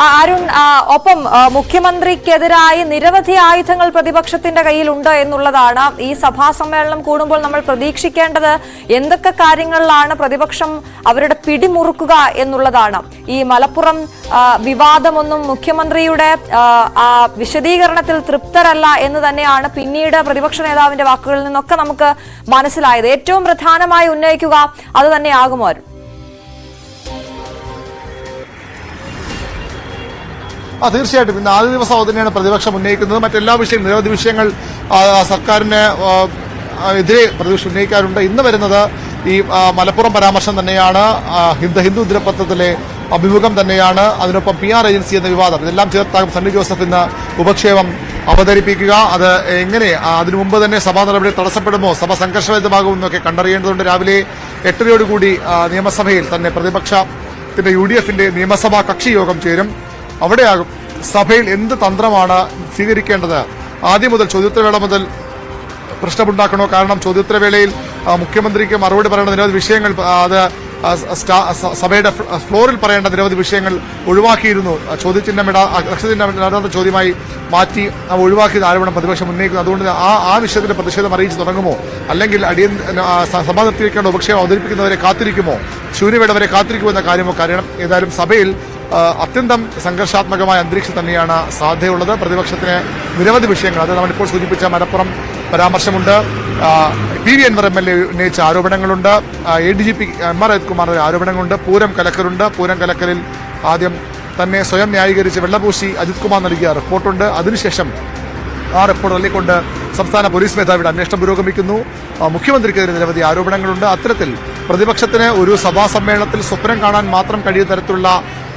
അരുൺ, ഒപ്പം മുഖ്യമന്ത്രിക്കെതിരായി നിരവധി ആയുധങ്ങൾ പ്രതിപക്ഷത്തിന്റെ കയ്യിലുണ്ട് എന്നുള്ളതാണ്. ഈ സഭാ സമ്മേളനം കൂടുമ്പോൾ നമ്മൾ പ്രതീക്ഷിക്കേണ്ടത് എന്തൊക്കെ കാര്യങ്ങളിലാണ് പ്രതിപക്ഷം അവരുടെ പിടിമുറുക്കുക എന്നുള്ളതാണ്. ഈ മലപ്പുറം വിവാദമൊന്നും മുഖ്യമന്ത്രിയുടെ വിശദീകരണത്തിൽ തൃപ്തരല്ല എന്ന് തന്നെയാണ് പിന്നീട് പ്രതിപക്ഷ നേതാവിന്റെ വാക്കുകളിൽ നിന്നൊക്കെ നമുക്ക് മനസ്സിലായത്. ഏറ്റവും പ്രധാനമായി ഉന്നയിക്കുക അത് തന്നെയാകുമോ അരുൺ? തീർച്ചയായിട്ടും ഇന്ന് ആദ്യ ദിവസം അത് തന്നെയാണ് പ്രതിപക്ഷം ഉന്നയിക്കുന്നത്. മറ്റെല്ലാ വിഷയങ്ങളും നിരവധി വിഷയങ്ങൾ സർക്കാരിന് എതിരെ പ്രതിപക്ഷം ഉന്നയിക്കാറുണ്ട്. ഇന്ന് വരുന്നത് ഈ മലപ്പുറം പരാമർശം തന്നെയാണ്, ഹിന്ദു ദിനപത്രത്തിലെ അഭിമുഖം തന്നെയാണ്, അതിനൊപ്പം PR ഏജൻസി എന്ന വിവാദം, ഇതെല്ലാം ചേർത്താകും സണ്ണി ജോസഫ് ഇന്ന് ഉപക്ഷേപം അവതരിപ്പിക്കുക. അത് എങ്ങനെ അതിനു മുമ്പ് തന്നെ സഭാ നടപടി തടസ്സപ്പെടുമോ, സഭ സംഘർഷഭരിതമാകുമെന്നൊക്കെ കണ്ടറിയേണ്ടതുണ്ട്. രാവിലെ 8:30 നിയമസഭയിൽ തന്നെ പ്രതിപക്ഷത്തിന്റെ UDFന്റെ നിയമസഭാ കക്ഷി യോഗം ചേരും. അവിടെയാകും സഭയിൽ എന്ത് തന്ത്രമാണ് സ്വീകരിക്കേണ്ടത്. ആദ്യം മുതൽ ചോദ്യോത്തരവേള മുതൽ പ്രശ്നമുണ്ടാക്കണോ? കാരണം ചോദ്യോത്തരവേളയിൽ മുഖ്യമന്ത്രിക്ക് മറുപടി പറയേണ്ട നിരവധി വിഷയങ്ങൾ, അത് സഭയുടെ ഫ്ലോറിൽ പറയേണ്ട നിരവധി വിഷയങ്ങൾ ഒഴിവാക്കിയിരുന്നു. ലക്ഷചിഹ്നമിടാത്ത ചോദ്യമായി മാറ്റി ഒഴിവാക്കിയത് ആരോപണം പ്രതിപക്ഷം ഉന്നയിക്കുന്നു. അതുകൊണ്ട് ആ വിഷയത്തിന്റെ പ്രതിഷേധം അറിയിച്ച് തുടങ്ങുമോ, അല്ലെങ്കിൽ സഭ നിർത്തിവെക്കേണ്ട ഉപക്ഷേപം അവതരിപ്പിക്കുന്നവരെ കാത്തിരിക്കുമോ, ശൂന്യവേള വരെ കാത്തിരിക്കുമോ എന്ന കാര്യമൊക്കെ അറിയണം. ഏതായാലും സഭയിൽ അത്യന്തം സംഘർഷാത്മകമായ അന്തരീക്ഷം തന്നെയാണ് സാധ്യതയുള്ളത്. പ്രതിപക്ഷത്തിന് നിരവധി വിഷയങ്ങൾ, അത് നമ്മളിപ്പോൾ സൂചിപ്പിച്ച മലപ്പുറം പരാമർശമുണ്ട്, PV അൻവർ MLA ഉന്നയിച്ച ആരോപണങ്ങളുണ്ട്, ADGP MR അജിത്കുമാറിന്റെ ആരോപണങ്ങളുണ്ട്, പൂരം കലക്കലുണ്ട്. പൂരം കലക്കലിൽ ആദ്യം തന്നെ സ്വയം ന്യായീകരിച്ച് വെള്ളപൂശി അജിത് കുമാർ നൽകിയ റിപ്പോർട്ടുണ്ട്. അതിനുശേഷം ആ റിപ്പോർട്ട് തള്ളിക്കൊണ്ട് സംസ്ഥാന പോലീസ് മേധാവിയുടെ അന്വേഷണം പുരോഗമിക്കുന്നു. മുഖ്യമന്ത്രിക്കെതിരെ നിരവധി ആരോപണങ്ങളുണ്ട്. അത്തരത്തിൽ പ്രതിപക്ഷത്തിന് ഒരു സഭാ സമ്മേളനത്തിൽ സ്വപ്നം കാണാൻ മാത്രം കഴിയുന്ന തരത്തിലുള്ള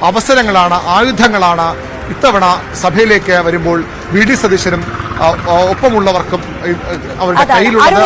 അവസരങ്ങളാണ്, ആയുധങ്ങളാണ് ഇത്തവണ സഭയിലേക്ക് വരുമ്പോൾ VD സതീശനും ഒപ്പമുള്ളവർക്കും അവരുടെ കയ്യിലുള്ളത്.